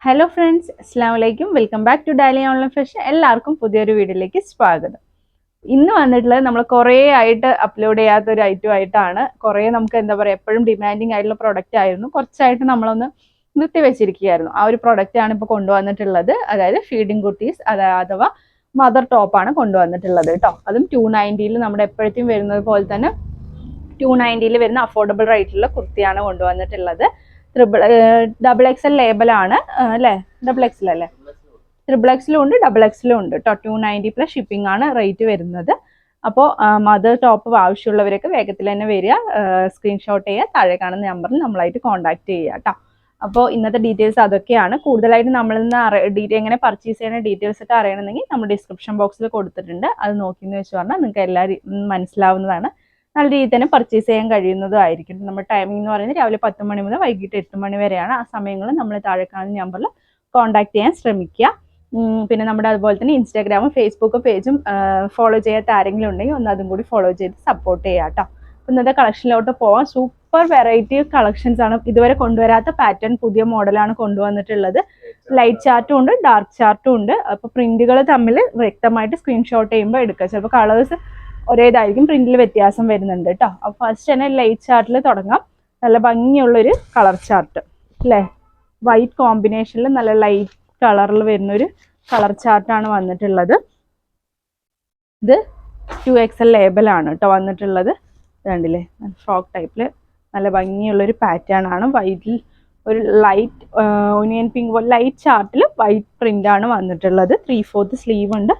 Hello friends, അസ്സാം വലൈക്കും. Welcome back to Dolly online fashion. എല്ലാവർക്കും പുതിയൊരു വീഡിയോയിലേക്ക് സ്വാഗതം. ഇന്ന് വന്നിട്ടുള്ളത് നമ്മൾ കുറേ ആയിട്ട് അപ്ലോഡ് ചെയ്യാത്ത ഒരു ഐറ്റം ആയിട്ടാണ്. കുറേ നമുക്ക് എന്താ പറയുക, എപ്പോഴും ഡിമാൻഡിങ് ആയിട്ടുള്ള പ്രൊഡക്റ്റ് ആയിരുന്നു. കുറച്ചായിട്ട് നമ്മളൊന്ന് നിർത്തി വെച്ചിരിക്കുകയായിരുന്നു. ആ ഒരു പ്രൊഡക്റ്റ് ആണ് ഇപ്പോൾ കൊണ്ടുവന്നിട്ടുള്ളത്. അതായത് ഫീഡിങ് കുർത്തീസ്, അഥവാ മദർ ടോപ്പാണ് കൊണ്ടുവന്നിട്ടുള്ളത് കേട്ടോ. അതും 290 നമ്മുടെ എപ്പോഴത്തേക്കും വരുന്നത് പോലെ തന്നെ 290 വരുന്ന അഫോർഡബിൾ റേറ്റിലുള്ള കുർത്തിയാണ് കൊണ്ടുവന്നിട്ടുള്ളത്. ഡബിൾ എക്സൽ ലേബലാണ് അല്ലേ? ഡബിൾ എക്സൽ അല്ലേ? ട്രിപ്പിൾ എക്സിലും ഉണ്ട്, ഡബിൾ എക്സിലും ഉണ്ട് കേട്ടോ. 290 പ്ലസ് ഷിപ്പിംഗ് ആണ് റേറ്റ് വരുന്നത്. അപ്പോൾ മദർ ടോപ്പ് ആവശ്യമുള്ളവരൊക്കെ വേഗത്തിൽ തന്നെ വരിക, സ്ക്രീൻഷോട്ട് ചെയ്യുക, താഴെ കാണുന്ന നമ്പറിൽ നമ്മളായിട്ട് കോൺടാക്ട് ചെയ്യുക കേട്ടോ. അപ്പോൾ ഇന്നത്തെ ഡീറ്റെയിൽസ് അതൊക്കെയാണ്. കൂടുതലായിട്ട് നമ്മളിൽ നിന്ന് എങ്ങനെ പർച്ചേസ് ചെയ്യുന്ന ഡീറ്റെയിൽസ് ഒക്കെ അറിയണമെങ്കിൽ നമ്മൾ ഡിസ്ക്രിപ്ഷൻ ബോക്സിൽ കൊടുത്തിട്ടുണ്ട്. അത് നോക്കിയെന്ന് വെച്ച് പറഞ്ഞാൽ നിങ്ങൾക്ക് എല്ലാവരും മനസ്സിലാവുന്നതാണ്. നല്ല രീതിയിൽ തന്നെ പർച്ചേസ് ചെയ്യാൻ കഴിയുന്നതുമായിരിക്കും. നമ്മുടെ ടൈമിംഗ് എന്ന് പറയുന്നത് രാവിലെ 10 മണി മുതൽ വൈകിട്ട് 8 മണി വരെയാണ്. ആ സമയങ്ങളിൽ നമ്മൾ താഴെ കാണുന്ന നമ്പറിൽ കോൺടാക്ട് ചെയ്യാൻ ശ്രമിക്കുക. പിന്നെ നമ്മുടെ അതുപോലെ തന്നെ ഇൻസ്റ്റാഗ്രാമും ഫേസ്ബുക്കും പേജും ഫോളോ ചെയ്യാത്ത ആരെങ്കിലും ഉണ്ടെങ്കിൽ ഒന്ന് അതും കൂടി ഫോളോ ചെയ്ത് സപ്പോർട്ട് ചെയ്യാം കേട്ടോ. ഇന്നത്തെ കളക്ഷനിലോട്ട് പോവാം. സൂപ്പർ വെറൈറ്റി കളക്ഷൻസ് ആണ്. ഇതുവരെ കൊണ്ടുവരാത്ത പാറ്റേൺ പുതിയ മോഡലാണ് കൊണ്ടുവന്നിട്ടുള്ളത്. ലൈറ്റ് ചാർട്ടും ഉണ്ട്, ഡാർക്ക് ചാർട്ടും ഉണ്ട്. അപ്പോൾ പ്രിന്റുകൾ തമ്മിൽ വ്യക്തമായിട്ട് സ്ക്രീൻഷോട്ട് ചെയ്യുമ്പോൾ എടുക്കുക. ചിലപ്പോൾ കളേഴ്സ് ഒരേതായിരിക്കും, പ്രിന്റിൽ വ്യത്യാസം വരുന്നുണ്ട് കേട്ടോ. അപ്പോൾ ഫസ്റ്റ് തന്നെ ലൈറ്റ് ചാർട്ടിൽ തുടങ്ങാം. നല്ല ഭംഗിയുള്ളൊരു കളർ ചാർട്ട് അല്ലേ? വൈറ്റ് കോമ്പിനേഷനിൽ നല്ല ലൈറ്റ് കളറിൽ വരുന്നൊരു കളർ ചാർട്ടാണ് വന്നിട്ടുള്ളത്. ഇത് 2XL ലേബലാണ് കേട്ടോ വന്നിട്ടുള്ളത്. കണ്ടില്ലേ? ഫ്രോക്ക് ടൈപ്പിൽ നല്ല ഭംഗിയുള്ളൊരു പാറ്റേൺ ആണ്. വൈറ്റിൽ ഒരു ലൈറ്റ് ഓനിയൻ പിങ്ക് പോലെ ലൈറ്റ് ചാർട്ടിൽ വൈറ്റ് പ്രിന്റ് ആണ് വന്നിട്ടുള്ളത്. 3/4 സ്ലീവ് ഉണ്ട്.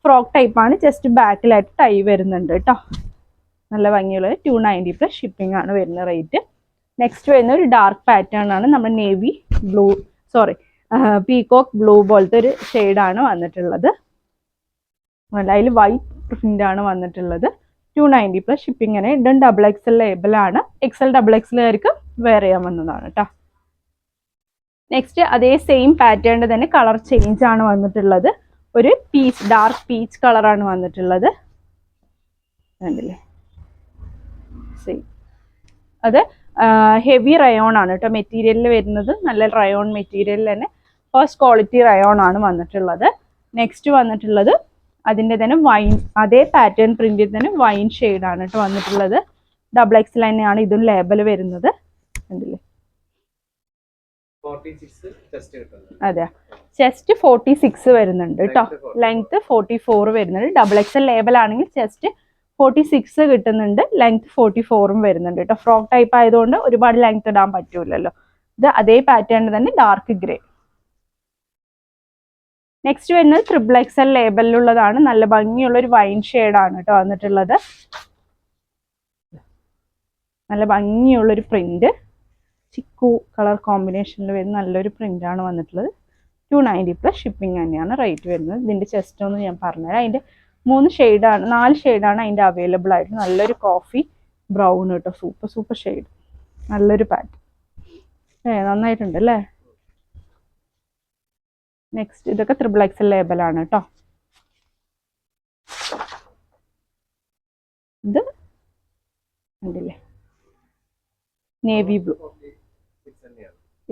ഫ്രോക്ക് ടൈപ്പാണ്. ജസ്റ്റ് ബാക്കിലായിട്ട് ടൈ വരുന്നുണ്ട് കേട്ടോ. നല്ല ഭംഗിയുള്ളത്. 290 പ്ലസ് ഷിപ്പിംഗ് ആണ് വരുന്ന റേറ്റ്. നെക്സ്റ്റ് വരുന്ന ഒരു ഡാർക്ക് പാറ്റേൺ ആണ്. നമ്മുടെ നേവി ബ്ലൂ, പീകോക്ക് ബ്ലൂ പോലത്തെ ഒരു ഷെയ്ഡാണ് വന്നിട്ടുള്ളത്. അതിൽ വൈറ്റ് പ്രിന്റ് ആണ് വന്നിട്ടുള്ളത്. 290 പ്ലസ് ഷിപ്പിംഗ് ആണ്. ഇതും ഡബിൾ എക്സൽ ലേബലാണ്. എക്സൽ ഡബിൾ എക്സലുകാർക്ക് വെയർ ചെയ്യാൻ വന്നതാണ് കേട്ടോ. നെക്സ്റ്റ് അതേ സെയിം പാറ്റേണിന്റെ തന്നെ കളർ ചേഞ്ച് ആണ് വന്നിട്ടുള്ളത്. ഒരു പീച്ച്, ഡാർക്ക് പീച്ച് കളറാണ് വന്നിട്ടുള്ളത്. കണ്ടില്ലേ? സെയിം. അത് ഹെവി റയോൺ ആണ് കേട്ടോ മെറ്റീരിയലിൽ വരുന്നത്. നല്ല റയോൺ മെറ്റീരിയലിൽ തന്നെ ഫസ്റ്റ് ക്വാളിറ്റി റയോൺ ആണ് വന്നിട്ടുള്ളത്. നെക്സ്റ്റ് വന്നിട്ടുള്ളത് അതിൻ്റെ തന്നെ വൈൻ, അതേ പാറ്റേൺ പ്രിന്റിൽ തന്നെ വൈൻ ഷെയ്ഡാണ് കേട്ടോ വന്നിട്ടുള്ളത്. ഡബിൾ എക്സ് തന്നെയാണ് ഇതും ലേബൽ വരുന്നത്. കണ്ടില്ലേ? അതെ, ചെസ്റ്റ് 46 വരുന്നുണ്ട് കേട്ടോ. ലെങ്ത് 44 വരുന്നുണ്ട്. ഡബിൾ എക്സൽ ലേബൽ ആണെങ്കിൽ ചെസ്റ്റ് 46 കിട്ടുന്നുണ്ട്, ലെങ്ത് 44 വരുന്നുണ്ട് കേട്ടോ. ഫ്രോക്ക് ടൈപ്പ് ആയതുകൊണ്ട് ഒരുപാട് ലെങ്ത് ഇടാൻ പറ്റൂലല്ലോ. ഇത് അതേ പാറ്റേൺ തന്നെ ഡാർക്ക് ഗ്രേ. നെക്സ്റ്റ് വരുന്നത് ട്രിപ്പിൾ എക്സൽ ലേബലിലുള്ളതാണ്. നല്ല ഭംഗിയുള്ള ഒരു വൈൻ ഷെയ്ഡാണ് കേട്ടോ വന്നിട്ടുള്ളത്. നല്ല ഭംഗിയുള്ളൊരു പ്രിന്റ്, ചിക്കു കളർ കോമ്പിനേഷനിൽ വരുന്ന നല്ലൊരു പ്രിന്റ് ആണ് വന്നിട്ടുള്ളത്. 290 പ്ലസ് ഷിപ്പിംഗ് തന്നെയാണ് റേറ്റ് വരുന്നത്. ഇതിന്റെ ചെസ്റ്റ് ഒന്ന് ഞാൻ പറഞ്ഞുതരാം. അതിന്റെ 4 ഷെയ്ഡാണ് അതിന്റെ അവൈലബിൾ ആയിട്ട്. നല്ലൊരു കോഫി ബ്രൗൺ കേട്ടോ. സൂപ്പർ ഷെയ്ഡ്, നല്ലൊരു പാറ്റേൺ. നന്നായിട്ടുണ്ട് അല്ലേ? നെക്സ്റ്റ് ഇതൊക്കെ ട്രിപ്പിൾ എക്സൽ ലേബലാണ് കേട്ടോ. ഇത് കണ്ടില്ലേ? Navy blue.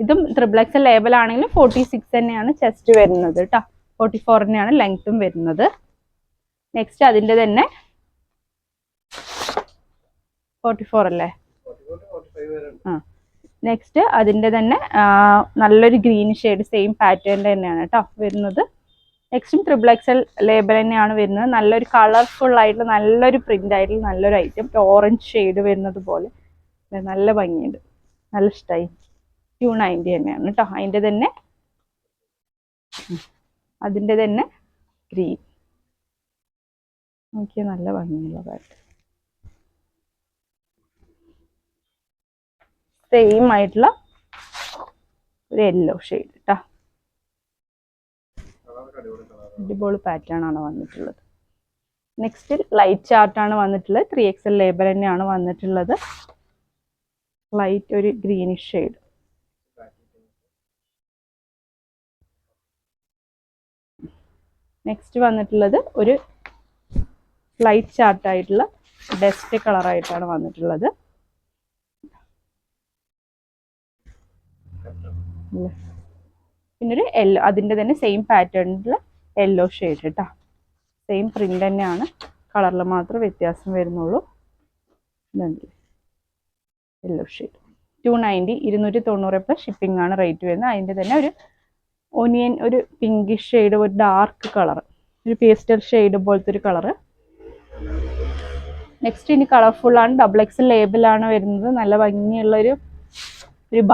ഇതും ട്രിപ്പിൾ എക്സൽ ലേബൽ ആണെങ്കിലും 46 തന്നെയാണ് ചെസ്റ്റ് വരുന്നത് കേട്ടോ. 44 തന്നെയാണ് ലെങ്ത്തും വരുന്നത്. നെക്സ്റ്റ് അതിൻ്റെ തന്നെ 44 അല്ലേ? നെക്സ്റ്റ് അതിൻ്റെ തന്നെ നല്ലൊരു ഗ്രീൻ ഷെയ്ഡ് സെയിം പാറ്റേൺ തന്നെയാണ് കേട്ടോ വരുന്നത്. നെക്സ്റ്റും ട്രിപ്പിൾ എക്സൽ ലേബൽ തന്നെയാണ് വരുന്നത്. നല്ലൊരു കളർഫുൾ ആയിട്ടുള്ള നല്ലൊരു പ്രിന്റ് ആയിട്ടുള്ള നല്ലൊരു ഐറ്റം. ഓറഞ്ച് ഷെയ്ഡ് വരുന്നത് പോലെ നല്ല ഭംഗിയുണ്ട്, നല്ല ഇഷ്ടമായി. 290 തന്നെയാണ് കേട്ടോ. അതിൻ്റെ തന്നെ ഗ്രീൻ നോക്കിയാൽ നല്ല ഭംഗിയുള്ളതായിട്ട്. സെയിം ആയിട്ടുള്ള ഒരു യെല്ലോ ഷെയ്ഡ് കേട്ടോ. അടിപൊളി പാറ്റേൺ ആണ് വന്നിട്ടുള്ളത്. നെക്സ്റ്റ് ലൈറ്റ് ചാർട്ടാണ് വന്നിട്ടുള്ളത്. 3XL ലേബൽ തന്നെയാണ് വന്നിട്ടുള്ളത്. ലൈറ്റ് ഒരു ഗ്രീനിഷ് ഷെയ്ഡ്. നെക്സ്റ്റ് വന്നിട്ടുള്ളത് ഒരു ലൈറ്റ് ചാർട്ടായിട്ടുള്ള ഡസ്റ്റ് കളറായിട്ടാണ് വന്നിട്ടുള്ളത്. പിന്നെ ഒരു യെല്ലോ, അതിൻ്റെ തന്നെ സെയിം പാറ്റേണിലുള്ള യെല്ലോ ഷെയ്ഡ് കേട്ടോ. സെയിം പ്രിൻ്റ് തന്നെയാണ്, കളറിൽ മാത്രം വ്യത്യാസം വരുന്നുള്ളൂ. ഇതുണ്ട് യെല്ലോ ഷെയ്ഡ് 290, 290 പ്ലസ് ഷിപ്പിംഗ് ആണ് റേറ്റ് വരുന്നത്. അതിൻ്റെ തന്നെ ഒരു ഒനിയൻ, ഒരു പിങ്കിഷ് ഷെയ്ഡ്, ഒരു ഡാർക്ക് കളർ, ഒരു പേസ്റ്റൽ ഷെയ്ഡ് പോലത്തെ ഒരു കളറ്. നെക്സ്റ്റ് ഇനി കളർഫുൾ ആണ്, XXL ലേബിളാണ് വരുന്നത്. നല്ല ഭംഗിയുള്ളൊരു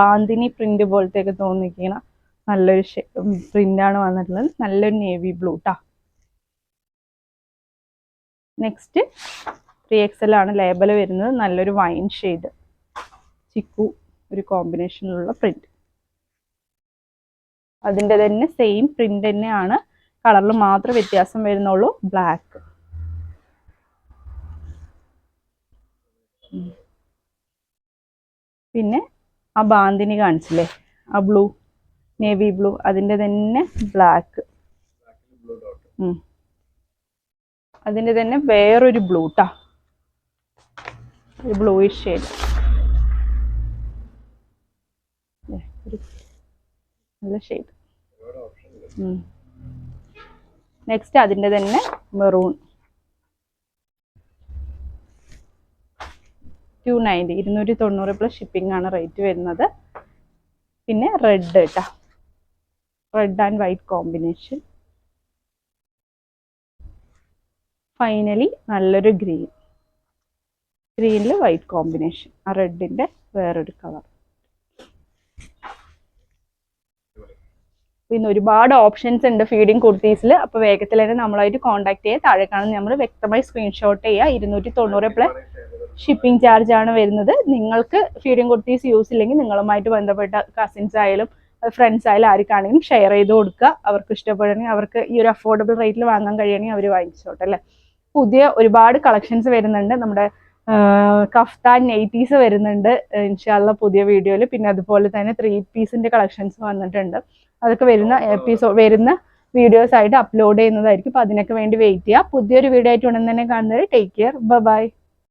ബാന്തിനി പ്രിന്റ് പോലത്തെയൊക്കെ തോന്നിക്കുന്ന നല്ലൊരു പ്രിന്റാണ് വന്നിട്ടുള്ളത്. നല്ലൊരു നേവി ബ്ലൂ ട്ടാ. നെക്സ്റ്റ് 3XL ആണ് ലേബൽ വരുന്നത്. നല്ലൊരു വൈൻ ഷെയ്ഡ്, ചിക്കു ഒരു കോമ്പിനേഷനിലുള്ള പ്രിന്റ്. അതിൻ്റെ തന്നെ സെയിം പ്രിന്റ് തന്നെയാണ്, കളറിൽ മാത്രം വ്യത്യാസം വരുന്നുള്ളൂ. ബ്ലാക്ക്. പിന്നെ ആ ബാന്തിനി കാണിച്ചില്ലേ, ആ ബ്ലൂ, നേവി ബ്ലൂ, അതിൻ്റെ തന്നെ ബ്ലാക്ക്. അതിൻ്റെ തന്നെ വേറൊരു ബ്ലൂ ട്ടാ, ഒരു ബ്ലൂയിഷ് ഷെയ്ഡ്. നല്ല ഷെയ്ഡ്. നെക്സ്റ്റ് അതിൻ്റെ തന്നെ മെറൂൺ 290, 290 പ്ലസ് ഷിപ്പിംഗ് ആണ് റേറ്റ് വരുന്നത്. പിന്നെ റെഡ് കേട്ടോ, red and white combination. Finally നല്ലൊരു ഗ്രീൻ, ഗ്രീനിൽ വൈറ്റ് കോമ്പിനേഷൻ, ആ റെഡിൻ്റെ വേറൊരു കളർ. പിന്നെ ഒരുപാട് ഓപ്ഷൻസ് ഉണ്ട് ഫീഡിങ് കുർത്തീസിൽ. അപ്പോൾ വേഗത്തിൽ തന്നെ നമ്മളായിട്ട് കോൺടാക്ട് ചെയ്യുക. താഴെ കാണുന്ന നമ്മൾ വ്യക്തമായി സ്ക്രീൻഷോട്ട് ചെയ്യുക. 290 പ്ലസ് ഷിപ്പിംഗ് ചാർജ് ആണ് വരുന്നത്. നിങ്ങൾക്ക് ഫീഡിങ് കുർത്തീസ് യൂസ് ഇല്ലെങ്കിൽ നിങ്ങളുമായിട്ട് ബന്ധപ്പെട്ട കസിൻസ് ആയാലും ഫ്രണ്ട്സ് ആയാലും ആർക്കാണെങ്കിലും ഷെയർ ചെയ്ത് കൊടുക്കുക. അവർക്ക് ഇഷ്ടപ്പെടുകയാണെങ്കിൽ, അവർക്ക് ഈ ഒരു അഫോർഡബിൾ റേറ്റിൽ വാങ്ങാൻ കഴിയുകയാണെങ്കിൽ അവർ വാങ്ങിച്ചോട്ടെ അല്ലേ. പുതിയ ഒരുപാട് കളക്ഷൻസ് വരുന്നുണ്ട്. നമ്മുടെ കഫ്താൻ നൈറ്റീസ് വരുന്നുണ്ട് ഇൻഷാല്ല പുതിയ വീഡിയോയിൽ. പിന്നെ അതുപോലെ തന്നെ 3 പീസിൻ്റെ കളക്ഷൻസ് വന്നിട്ടുണ്ട്. അതൊക്കെ വരുന്ന വീഡിയോസ് ആയിട്ട് അപ്ലോഡ് ചെയ്യുന്നതായിരിക്കും. അപ്പോൾ അതിനൊക്കെ വേണ്ടി വെയിറ്റ് ചെയ്യുക. പുതിയൊരു വീഡിയോ ആയിട്ട് ഉടൻ തന്നെ കാണുന്നത്. Take care, by.